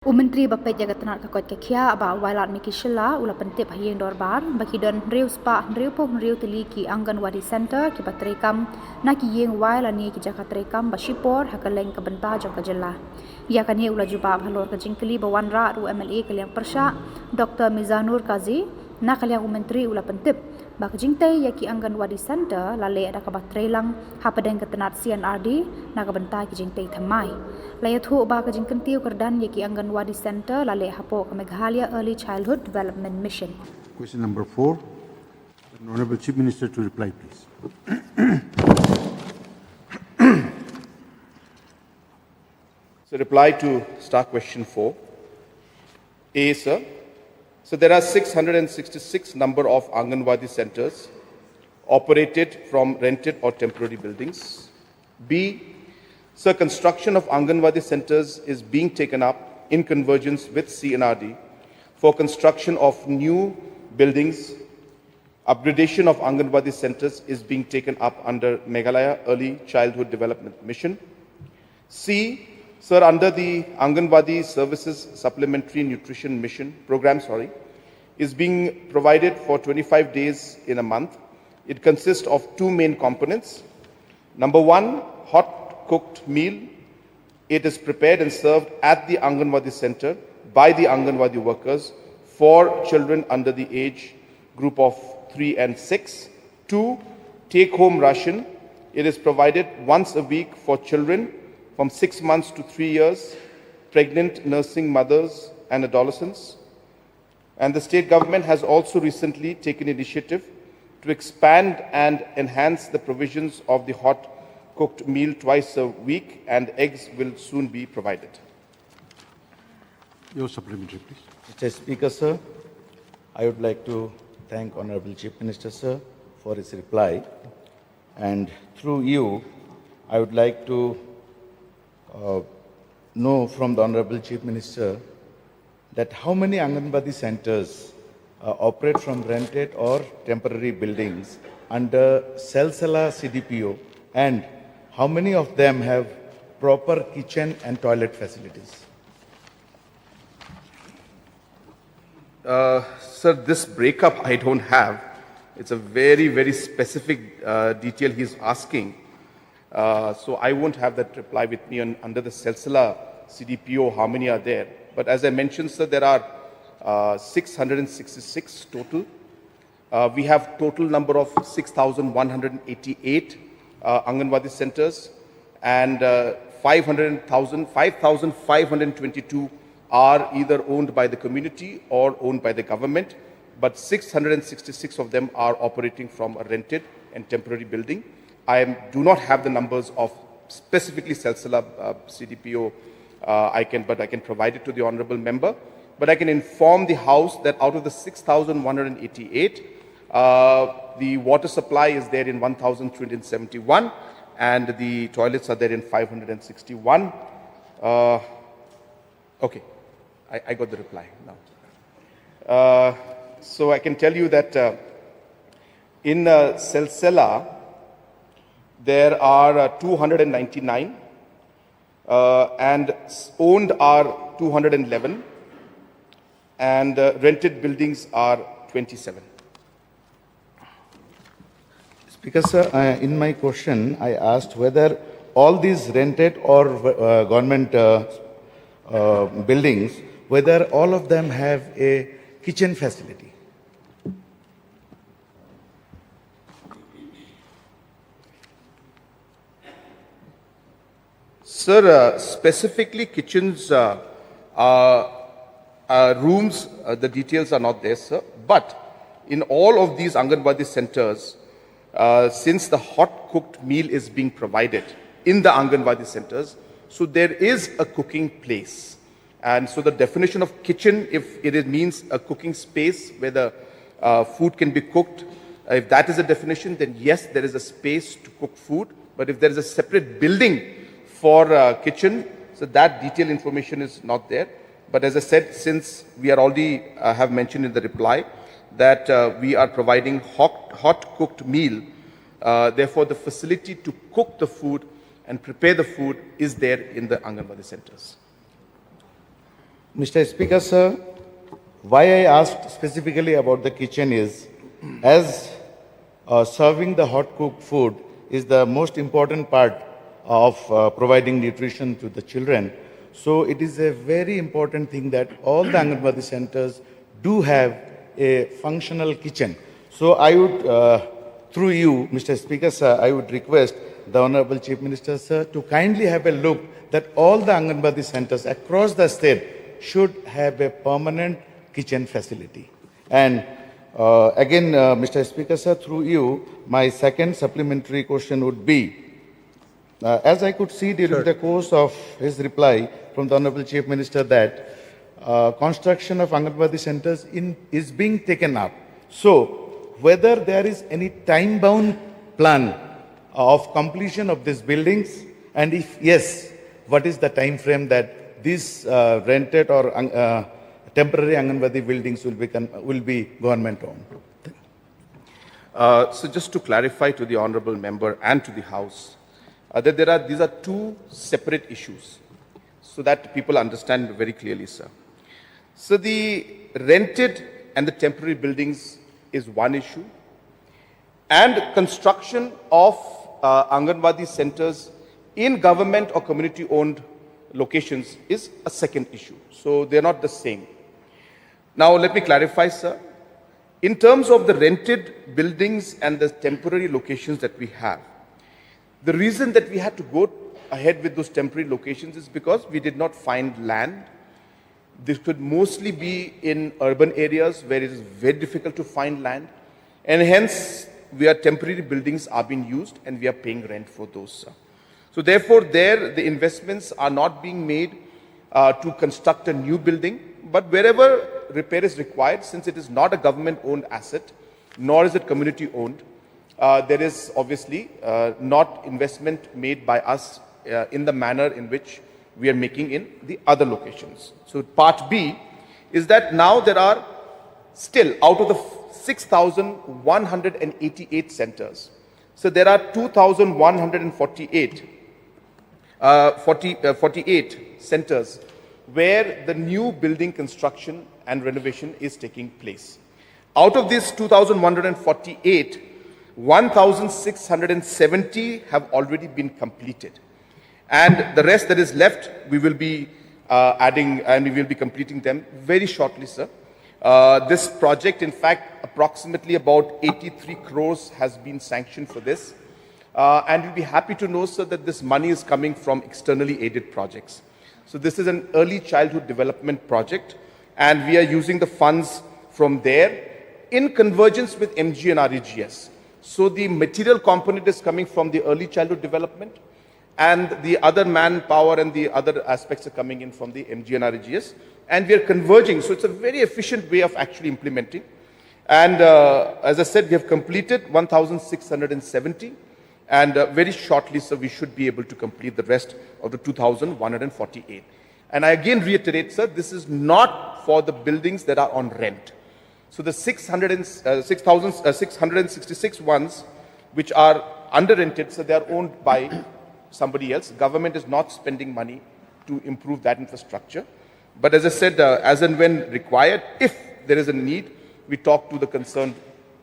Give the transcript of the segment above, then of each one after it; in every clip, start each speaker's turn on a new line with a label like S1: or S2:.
S1: Menteri Bapet Jagat-Tanat Kakot Kakia aba wailat Meghalaya ula pentip Iing dorbar bagi don riu spa riu pok riu Tylli ki Anganwadi Center ki Treikam na ki Iing waila ni ki Jakarta Treikam ba Khubor hakaleng ke benta Khubborjylla. Ia kan ia ula juba bhalor ke jingkeli bawan ra ru MLA kaliang persya Dr. Mizanur Kazi na kaliang menteri ula pentip bak jingtai ya ki Anganwadi Center lale ada kabat Treikam hapadeng ke tenat CNRD na ke benta ki jingtai thamai. Layat hu ba ka jingkentiu kerdan ya ki Anganwadi Center lale hapo ke Meghalaya Early Childhood Development Mission.
S2: Question number 4. The Honorable Chief Minister to reply, please.
S3: So reply to star question 4. A, sir. So there are 666 number of Anganwadi centers operated from rented or temporary buildings. B, sir, construction of Anganwadi centers is being taken up in convergence with CNRD for construction of new buildings. Upgradation of Anganwadi centers is being taken up under Meghalaya Early Childhood Development Mission. C, sir, under the Anganwadi Services Supplementary Nutrition Mission program, is being provided for 25 days in a month. It consists of two main components. Number one, hot cooked meal. It is prepared and served at the Anganwadi center by the Anganwadi workers for children under the age group of 3 and 6. 2, take-home ration. It is provided once a week for children from 6 months to 3 years, pregnant nursing mothers and adolescents. And the state government has also recently taken initiative to expand and enhance the provisions of the hot cooked meal twice a week, and eggs will soon be provided.
S2: Your supplementary, please.
S4: Mr. Speaker, sir, I would like to thank Honorable Chief Minister, sir, for his reply. And through you, I would like to know from the Honorable Chief Minister that how many Anganwadi centers operate from rented or temporary buildings under Samla CDPO, and how many of them have proper kitchen and toilet facilities?
S3: Sir, this breakup I don't have. It's a very, very specific detail he's asking. So I won't have that reply with me under the Samla CDPO, how many are there. But as I mentioned, sir, there are 666 total. We have total number of 6,188 Anganwadi centers, and 5,522 are either owned by the community or owned by the government, but 666 of them are operating from a rented and temporary building. I do not have the numbers of specifically Samla CDPO, but I can provide it to the honorable member. But I can inform the House that out of the 6,188, the water supply is there in 1,371, and the toilets are there in 561. Okay, I got the reply now. So I can tell you that in Samla, there are 299, and owned are 211, and rented buildings are 27.
S4: Speaker, sir, in my question, I asked whether all these rented or government buildings, whether all of them have a kitchen facility.
S3: Sir, specifically kitchens, rooms, the details are not there, sir. But in all of these Anganwadi centers, since the hot cooked meal is being provided in the Anganwadi centers, so there is a cooking place. And so the definition of kitchen, if it means a cooking space where the food can be cooked, if that is a definition, then yes, there is a space to cook food. But if there is a separate building for kitchen, so that detailed information is not there. But as I said, since we are already have mentioned in the reply that we are providing hot cooked meal, therefore the facility to cook the food and prepare the food is there in the Anganwadi centers.
S4: Mr. Speaker, sir, why I asked specifically about the kitchen is, as serving the hot cooked food is the most important part of providing nutrition to the children. So it is a very important thing that all the Anganwadi centers do have a functional kitchen. So I would, through you, Mr. Speaker, sir, I would request the Honorable Chief Minister, sir, to kindly have a look that all the Anganwadi centers across the state should have a permanent kitchen facility. And again, Mr. Speaker, sir, through you, my second supplementary question would be, as I could see during the course of his reply from the Honorable Chief Minister that construction of Anganwadi centers is being taken up. So, whether there is any time-bound plan of completion of these buildings, and if yes, what is the time frame that these rented or temporary Anganwadi buildings will be government-owned?
S3: So just to clarify to the Honourable Member and to the House, that these are two separate issues, so that people understand very clearly, sir. So the rented and the temporary buildings is one issue, and construction of Anganwadi centers in government or community-owned locations is a second issue. So they're not the same. Now let me clarify, sir. In terms of the rented buildings and the temporary locations that we have, the reason that we had to go ahead with those temporary locations is because we did not find land. This could mostly be in urban areas where it is very difficult to find land, and hence temporary buildings are being used and we are paying rent for those, sir. So therefore, the investments are not being made to construct a new building, but wherever repair is required, since it is not a government-owned asset, nor is it community-owned, there is obviously not investment made by us in the manner in which we are making in the other locations. So part B is that now there are still, out of the 6,188 centers, so there are 2,148 48 centers where the new building construction and renovation is taking place. Out of these 2,148, 1,670 have already been completed. And the rest that is left, we will be adding, and we will be completing them very shortly, sir. This project, in fact, approximately about 83 crores has been sanctioned for this. And we'll be happy to know, sir, that this money is coming from externally aided projects. So this is an early childhood development project, and we are using the funds from there in convergence with MG and REGS. So the material component is coming from the early childhood development, and the other manpower and the other aspects are coming in from the MG and REGS, and we are converging. So it's a very efficient way of actually implementing. And as I said, we have completed 1,670. And very shortly, sir, we should be able to complete the rest of the 2,148. And I again reiterate, sir, this is not for the buildings that are on rent. So the 666 ones which are under rented, so they are owned by somebody else. Government is not spending money to improve that infrastructure. But as I said, as and when required, if there is a need, we talk to the concerned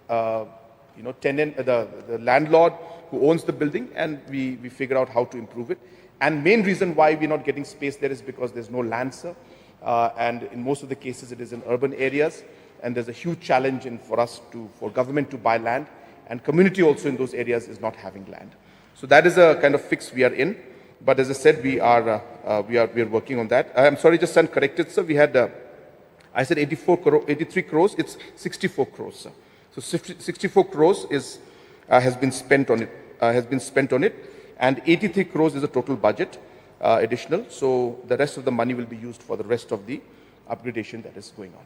S3: tenant, the landlord who owns the building, and we figure out how to improve it. And main reason why we're not getting space there is because there's no land, sir. And in most of the cases, it is in urban areas, and there's a huge challenge for government to buy land, and community also in those areas is not having land. So that is a kind of fix we are in. But as I said, we are working on that. I'm sorry, just stand corrected, sir. We had I said 83 crores. It's 64 crores, sir. So 64 crores has been spent on it, and 83 crores is the total budget additional. So the rest of the money will be used for the rest of the upgradation that is going on.